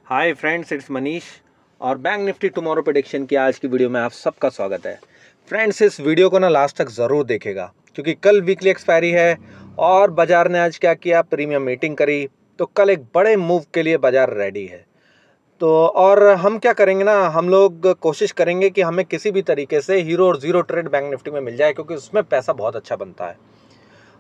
Hi friends, it's Manish और bank Nifty tomorrow prediction की आज की वीडियो में आप सबका स्वागत है। फ्रेंड्स, इस वीडियो को ना लास्ट तक ज़रूर देखेगा क्योंकि कल वीकली एक्सपायरी है और बाजार ने आज क्या किया, प्रीमियम मीटिंग करी। तो कल एक बड़े मूव के लिए बाजार रेडी है। तो और हम क्या करेंगे ना, हम लोग कोशिश करेंगे कि हमें किसी भी तरीके से हीरो और जीरो ट्रेड बैंक निफ्टी में मिल जाए क्योंकि उसमें पैसा बहुत अच्छा बनता है।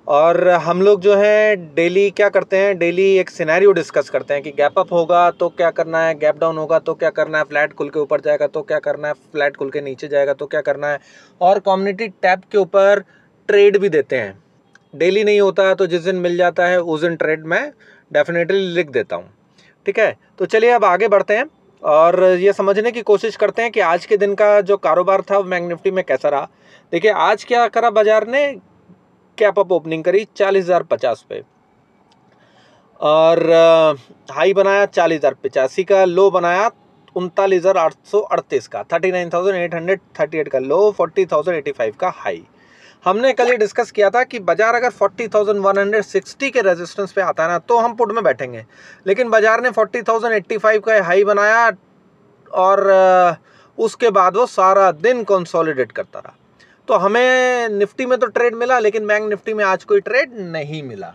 और हम लोग जो है डेली क्या करते हैं, डेली एक सिनेरियो डिस्कस करते हैं कि गैप अप होगा तो क्या करना है, गैप डाउन होगा तो क्या करना है, फ्लैट खुल के ऊपर जाएगा तो क्या करना है, फ्लैट खुल के नीचे जाएगा तो क्या करना है। और कम्युनिटी टैब के ऊपर ट्रेड भी देते हैं। डेली नहीं होता है तो जिस दिन मिल जाता है उस दिन ट्रेड मैं डेफिनेटली लिख देता हूँ। ठीक है, तो चलिए अब आगे बढ़ते हैं और ये समझने की कोशिश करते हैं कि आज के दिन का जो कारोबार था वो बैंक निफ्टी में कैसा रहा। देखिए आज क्या करा बाजार ने, कैप अप ओपनिंग करी 40,050 पे और हाई बनाया 40,085 का, लो बनाया 39,838 का, 39,838 का लो, 40,085 का हाई। हमने कल ये डिस्कस किया था कि बाजार अगर 40,160 के रेजिस्टेंस पे आता है ना तो हम पुट में बैठेंगे, लेकिन बाजार ने 40,085 का हाई बनाया और उसके बाद वो सारा दिन कंसोलिडेट करता रहा। तो हमें निफ्टी में तो ट्रेड मिला लेकिन बैंक निफ्टी में आज कोई ट्रेड नहीं मिला।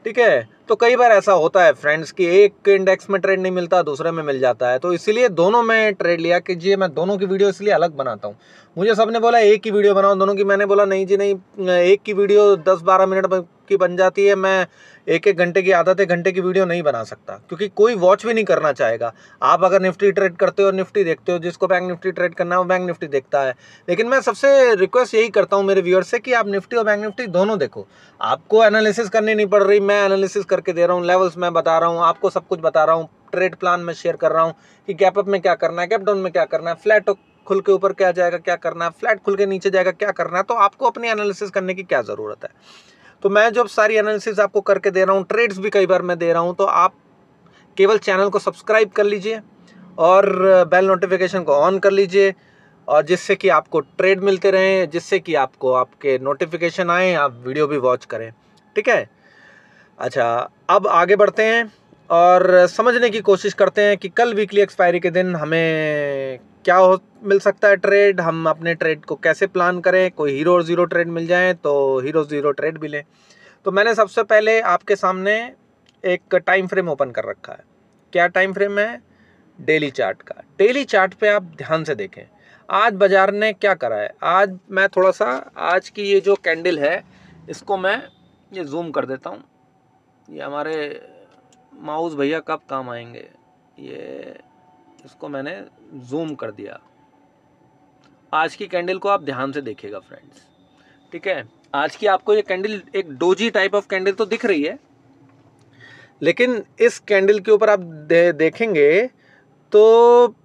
ठीक है, तो कई बार ऐसा होता है फ्रेंड्स कि एक इंडेक्स में ट्रेड नहीं मिलता, दूसरे में मिल जाता है। तो इसीलिए दोनों में ट्रेड लिया कि जी मैं दोनों की वीडियो इसलिए अलग बनाता हूँ। मुझे सबने बोला एक ही वीडियो बनाओ दोनों की, मैंने बोला नहीं जी नहीं, एक की वीडियो 10-12 मिनट की बन जाती है। मैं एक घंटे की, आधा घंटे की वीडियो नहीं बना सकता क्योंकि कोई वॉच भी नहीं करना चाहेगा। आप अगर निफ्टी ट्रेड करते हो, निफ्टी देखते हो, जिसको बैंक निफ्टी ट्रेड करना है वो बैंक निफ्टी देखता है। लेकिन मैं सबसे रिक्वेस्ट यही करता हूँ मेरे व्यूअर्स से कि आप निफ्टी और बैंक निफ्टी दोनों देखो। आपको एनालिसिस करनी नहीं पड़ रही, मैं एनालिसिस करके दे रहा हूँ, लेवल्स मैं बता रहा हूँ, आपको सब कुछ बता रहा हूँ, ट्रेड प्लान में शेयर कर रहा हूँ कि गैप अप में क्या करना है, गैप डाउन में क्या करना है, फ्लैट खुल के ऊपर क्या जाएगा क्या करना है, फ्लैट खुल के नीचे जाएगा क्या करना है। तो आपको अपनी एनालिसिस करने की क्या ज़रूरत है। तो मैं जब सारी एनालिसिस आपको करके दे रहा हूँ, ट्रेड्स भी कई बार मैं दे रहा हूँ, तो आप केवल चैनल को सब्सक्राइब कर लीजिए और बेल नोटिफिकेशन को ऑन कर लीजिए, और जिससे कि आपको ट्रेड मिलते रहें, जिससे कि आपको आपके नोटिफिकेशन आए, आप वीडियो भी वॉच करें। ठीक है, अच्छा अब आगे बढ़ते हैं और समझने की कोशिश करते हैं कि कल वीकली एक्सपायरी के दिन हमें क्या मिल सकता है ट्रेड, हम अपने ट्रेड को कैसे प्लान करें, कोई हीरो और ज़ीरो ट्रेड मिल जाए तो हीरो ज़ीरो ट्रेड भी लें। तो मैंने सबसे पहले आपके सामने एक टाइम फ्रेम ओपन कर रखा है। क्या टाइम फ्रेम है? डेली चार्ट का। डेली चार्ट पे आप ध्यान से देखें आज बाजार ने क्या करा है। आज मैं थोड़ा सा आज की ये जो कैंडल है इसको मैं ये जूम कर देता हूँ। ये हमारे माउस भैया कब काम आएंगे, ये इसको मैंने जूम कर दिया। आज की कैंडल को आप ध्यान से देखिएगा फ्रेंड्स। ठीक है, आज की आपको ये कैंडल एक डोजी टाइप ऑफ कैंडल तो दिख रही है, लेकिन इस कैंडल के ऊपर आप देखेंगे तो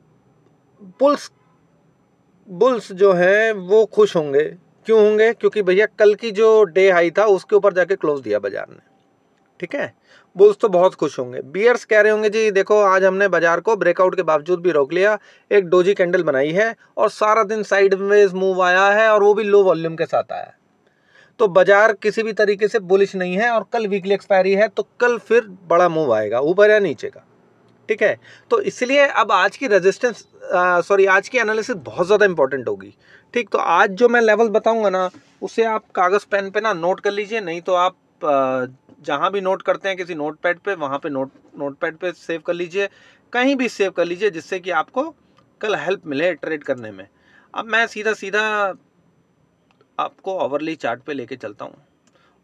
बुल्स जो हैं वो खुश होंगे। क्यों होंगे? क्योंकि भैया कल की जो डे हाई था उसके ऊपर जाके क्लोज दिया बाजार ने। ठीक है, बुल्स तो बहुत खुश होंगे। बियर्स कह रहे होंगे जी देखो आज हमने बाजार को ब्रेकआउट के बावजूद भी रोक लिया, एक डोजी कैंडल बनाई है और सारा दिन साइडवेज मूव आया है और वो भी लो वॉल्यूम के साथ आया है। तो बाजार किसी भी तरीके से बुलिश नहीं है और कल वीकली एक्सपायरी है तो कल फिर बड़ा मूव आएगा ऊपर या नीचे का। ठीक है, तो इसलिए अब आज की रेजिस्टेंस आज की एनालिसिस बहुत ज़्यादा इंपॉर्टेंट होगी। ठीक, तो आज जो मैं लेवल बताऊंगा ना उसे आप कागज़ पेन पे ना नोट कर लीजिए, नहीं तो आप जहां भी नोट करते हैं किसी नोट पैड पे, वहां पे नोट पैड पे सेव कर लीजिए, कहीं भी सेव कर लीजिए जिससे कि आपको कल हेल्प मिले ट्रेड करने में। अब मैं सीधा आपको ओवरली चार्ट पे लेके चलता हूँ।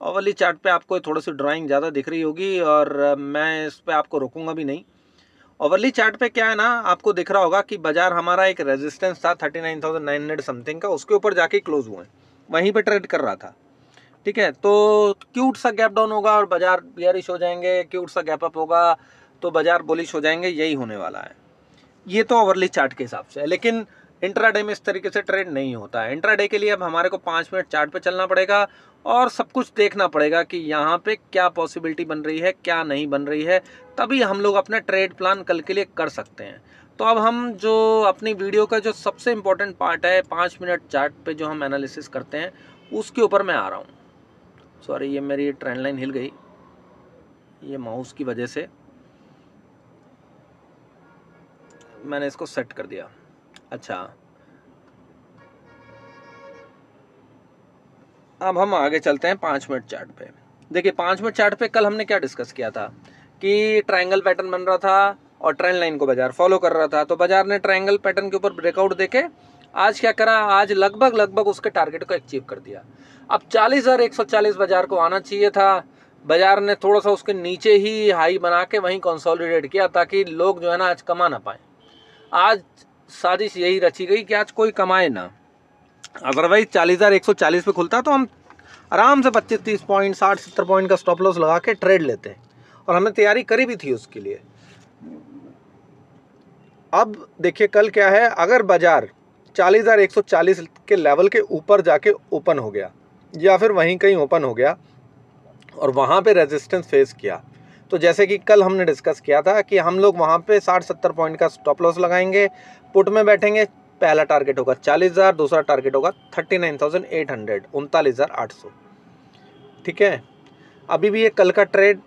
ओवरली चार्ट पे आपको थोड़ी सी ड्राइंग ज़्यादा दिख रही होगी और मैं इस पर आपको रोकूंगा भी नहीं। ओवरली चार्ट पे क्या है ना, आपको दिख रहा होगा कि बाजार हमारा एक रेजिस्टेंस था 39,900 समथिंग का, उसके ऊपर जाके क्लोज हुए, वहीं पे ट्रेड कर रहा था। ठीक है, तो क्यूट सा गैप डाउन होगा और बाजार बियरिश हो जाएंगे, क्यूट सा गैप अप होगा तो बाजार बुलिश हो जाएंगे, यही होने वाला है। ये तो ओवरली चार्ट के हिसाब से है, लेकिन इंट्राडे में इस तरीके से ट्रेड नहीं होता है। इंट्राडे के लिए अब हमारे को 5 मिनट चार्ट पे चलना पड़ेगा और सब कुछ देखना पड़ेगा कि यहाँ पे क्या पॉसिबिलिटी बन रही है क्या नहीं बन रही है, तभी हम लोग अपना ट्रेड प्लान कल के लिए कर सकते हैं। तो अब हम जो अपनी वीडियो का जो सबसे इम्पोर्टेंट पार्ट है 5 मिनट चार्ट पे जो हम एनालिसिस करते हैं उसके ऊपर मैं आ रहा हूँ। सॉरी, ये मेरी ट्रेंड लाइन हिल गई, ये माउस की वजह से। मैंने इसको सेट कर दिया। अच्छा, अब हम आगे चलते हैं 5 मिनट चार्ट पे। देखिए 5 मिनट चार्ट पे कल हमने क्या डिस्कस किया था कि ट्रायंगल पैटर्न बन रहा था और ट्रेंड लाइन को बाजार फॉलो कर रहा था। तो बाजार ने ट्रायंगल पैटर्न के ऊपर ब्रेकआउट देके आज क्या करा, आज लगभग उसके टारगेट को अचीव कर दिया। अब 40,140 बाजार को आना चाहिए था, बाजार ने थोड़ा सा उसके नीचे ही हाई बना के वहीं कंसोलिडेट किया ताकि लोग जो है ना आज कमा ना पाए। आज साजिश यही रची गई कि आज कोई कमाए ना, अदरवाइज 40,140 पे खुलता तो हम आराम से 25-30 पॉइंट 60-70 पॉइंट का स्टॉप लॉस लगा के ट्रेड लेते हैं, और हमने तैयारी करी भी थी उसके लिए। अब देखिए कल क्या है, अगर बाजार 40,140 के लेवल के ऊपर जाके ओपन हो गया या फिर वहीं कहीं ओपन हो गया और वहाँ पे रेजिस्टेंस फेस किया, तो जैसे कि कल हमने डिस्कस किया था कि हम लोग वहाँ पे 60-70 पॉइंट का स्टॉप लॉस लगाएंगे, पुट में बैठेंगे। पहला टारगेट होगा 40,000, दूसरा टारगेट होगा 39,800, 39,800। ठीक है, अभी भी ये कल का ट्रेड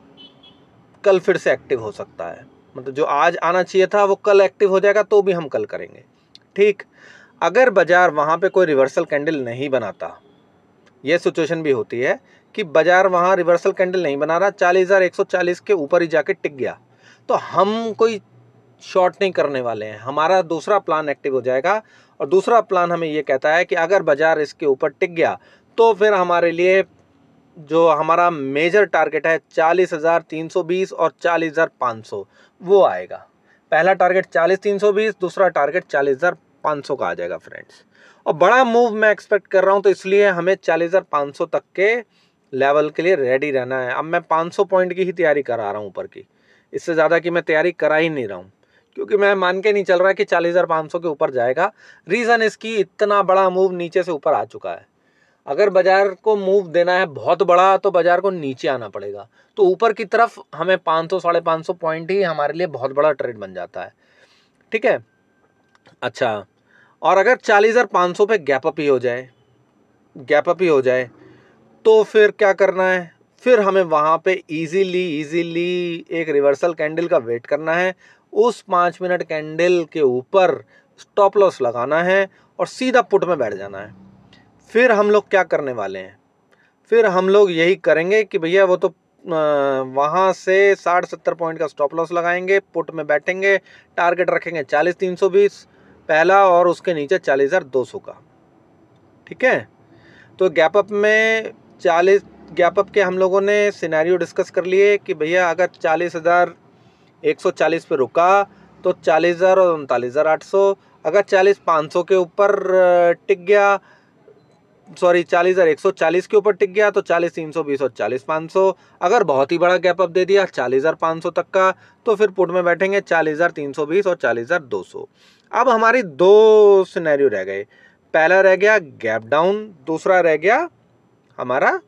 कल फिर से एक्टिव हो सकता है, मतलब जो आज आना चाहिए था वो कल एक्टिव हो जाएगा, तो भी हम कल करेंगे। ठीक, अगर बाजार वहाँ पे कोई रिवर्सल कैंडल नहीं बनाता, ये सिचुएशन भी होती है कि बाजार वहाँ रिवर्सल कैंडल नहीं बना रहा, 40,140 के ऊपर ही जाके टिक गया, तो हम कोई शॉर्ट नहीं करने वाले हैं। हमारा दूसरा प्लान एक्टिव हो जाएगा, और दूसरा प्लान हमें ये कहता है कि अगर बाजार इसके ऊपर टिक गया तो फिर हमारे लिए जो हमारा मेजर टारगेट है 40,320 और 40,500 वो आएगा। पहला टारगेट 40,320, दूसरा टारगेट 40,500 का आ जाएगा फ्रेंड्स। और बड़ा मूव मैं एक्सपेक्ट कर रहा हूँ, तो इसलिए हमें 40,500 तक के लेवल के लिए रेडी रहना है। अब मैं 500 पॉइंट की ही तैयारी करा रहा हूँ ऊपर की, इससे ज़्यादा की मैं तैयारी करा ही नहीं रहा हूँ, क्योंकि मैं मान के नहीं चल रहा कि 40,500 के ऊपर जाएगा। रीज़न इसकी, इतना बड़ा मूव नीचे से ऊपर आ चुका है। अगर बाजार को मूव देना है बहुत बड़ा, तो बाजार को नीचे आना पड़ेगा, तो ऊपर की तरफ हमें 500-550 पॉइंट ही हमारे लिए बहुत बड़ा ट्रेड बन जाता है। ठीक है, अच्छा, और अगर 40,500 पे गैप अप ही हो जाए तो फिर क्या करना है, फिर हमें वहाँ पे इजीली एक रिवर्सल कैंडल का वेट करना है, उस 5 मिनट कैंडल के ऊपर स्टॉप लॉस लगाना है और सीधा पुट में बैठ जाना है। फिर हम लोग क्या करने वाले हैं, फिर हम लोग यही करेंगे कि भैया वो तो वहाँ से 60-70 पॉइंट का स्टॉप लॉस लगाएंगे, पुट में बैठेंगे, टारगेट रखेंगे 40,320 पहला, और उसके नीचे 40,200 का। ठीक है, तो गैप अप में 40 गैप अप के हम लोगों ने सिनेरियो डिस्कस कर लिए कि भैया अगर 40,140 पे रुका तो 40,000 और 39,800, अगर 40,500 के ऊपर टिक गया, सॉरी 40,140 के ऊपर टिक गया तो 40,320 और 40,500, अगर बहुत ही बड़ा गैप अप दे दिया 40,500 तक का, तो फिर पुट में बैठेंगे 40,320 और 40,200। अब हमारी दो सिनेरियो रह गए, पहला रह गया गैप डाउन, दूसरा रह गया हमारा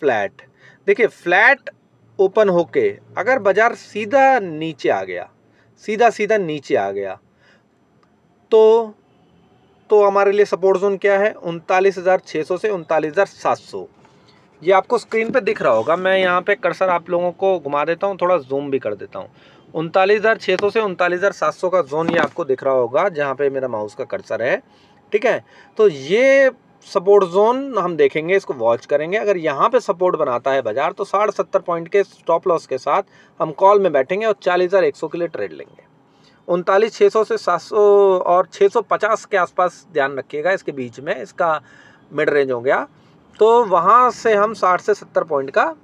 फ्लैट। देखिए फ्लैट ओपन होके अगर बाजार सीधा नीचे आ गया, सीधा नीचे आ गया, तो हमारे लिए सपोर्ट जोन क्या है, 39,600 से 39,700। ये आपको स्क्रीन पे दिख रहा होगा, मैं यहाँ पे कर्सर आप लोगों को घुमा देता हूँ, थोड़ा जूम भी कर देता हूँ। 39,600 से 39,700 का जोन ये आपको दिख रहा होगा जहाँ पे मेरा माउस का कर्सर है। ठीक है, तो ये सपोर्ट जोन हम देखेंगे, इसको वॉच करेंगे। अगर यहाँ पे सपोर्ट बनाता है बाजार तो 60-70 पॉइंट के स्टॉप लॉस के साथ हम कॉल में बैठेंगे और 40,100 के लिए ट्रेड लेंगे। 39,600 से 700 और 650 के आसपास ध्यान रखिएगा, इसके बीच में इसका मिड रेंज हो गया, तो वहाँ से हम 60 से 70 पॉइंट का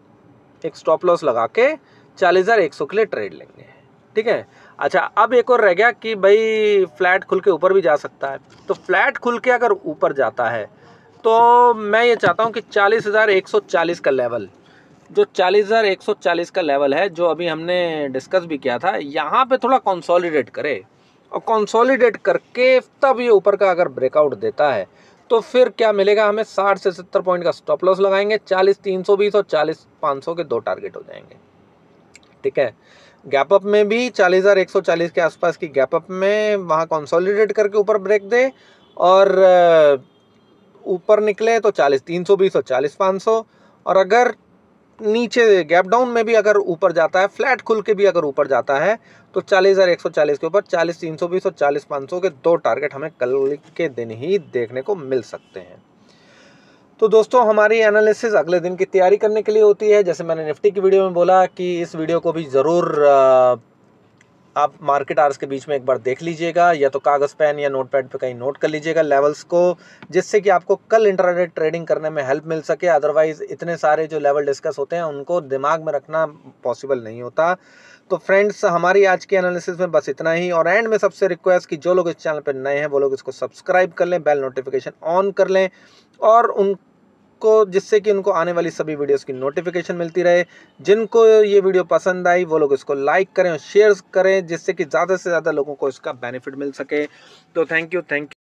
एक स्टॉप लॉस लगा के 40,100 के लिए ट्रेड लेंगे। ठीक है, अच्छा अब एक और रह गया कि भाई फ्लैट खुल के ऊपर भी जा सकता है। तो फ्लैट खुल के अगर ऊपर जाता है तो मैं ये चाहता हूँ कि 40,140 का लेवल, जो 40,140 का लेवल है, जो अभी हमने डिस्कस भी किया था, यहाँ पे थोड़ा कंसोलिडेट करे, और कंसोलिडेट करके तब ये ऊपर का अगर ब्रेकआउट देता है तो फिर क्या मिलेगा हमें, 60 से 70 पॉइंट का स्टॉप लॉस लगाएंगे, 40,320 और 40,500 के दो टारगेट हो जाएंगे। ठीक है, गैप अप में भी 40,140 के आसपास की गैप अप में वहाँ कंसोलिडेट करके ऊपर ब्रेक दे, और ऊपर निकले तो 40,320 और 40,500, और अगर नीचे गैप डाउन में भी अगर ऊपर जाता है, फ्लैट खुल के भी अगर ऊपर जाता है तो 40,140 के ऊपर 40,320 और 40,500 के 2 टारगेट हमें कल के दिन ही देखने को मिल सकते हैं। तो दोस्तों हमारी एनालिसिस अगले दिन की तैयारी करने के लिए होती है। जैसे मैंने निफ्टी की वीडियो में बोला कि इस वीडियो को भी ज़रूर आप मार्केट आवर्स के बीच में एक बार देख लीजिएगा, या तो कागज़ पेन या नोटपैड पे कहीं नोट कर लीजिएगा लेवल्स को, जिससे कि आपको कल इंट्राडे ट्रेडिंग करने में हेल्प मिल सके। अदरवाइज इतने सारे जो लेवल डिस्कस होते हैं उनको दिमाग में रखना पॉसिबल नहीं होता। तो फ्रेंड्स हमारी आज की एनालिसिस में बस इतना ही, और एंड में सबसे रिक्वेस्ट कि जो लोग इस चैनल पर नए हैं वो लोग इसको सब्सक्राइब कर लें, बेल नोटिफिकेशन ऑन कर लें, और उनको जिससे कि उनको आने वाली सभी वीडियोस की नोटिफिकेशन मिलती रहे। जिनको ये वीडियो पसंद आई वो लोग इसको लाइक करें और शेयर करें, जिससे कि ज़्यादा से ज़्यादा लोगों को इसका बेनिफिट मिल सके। तो थैंक यू।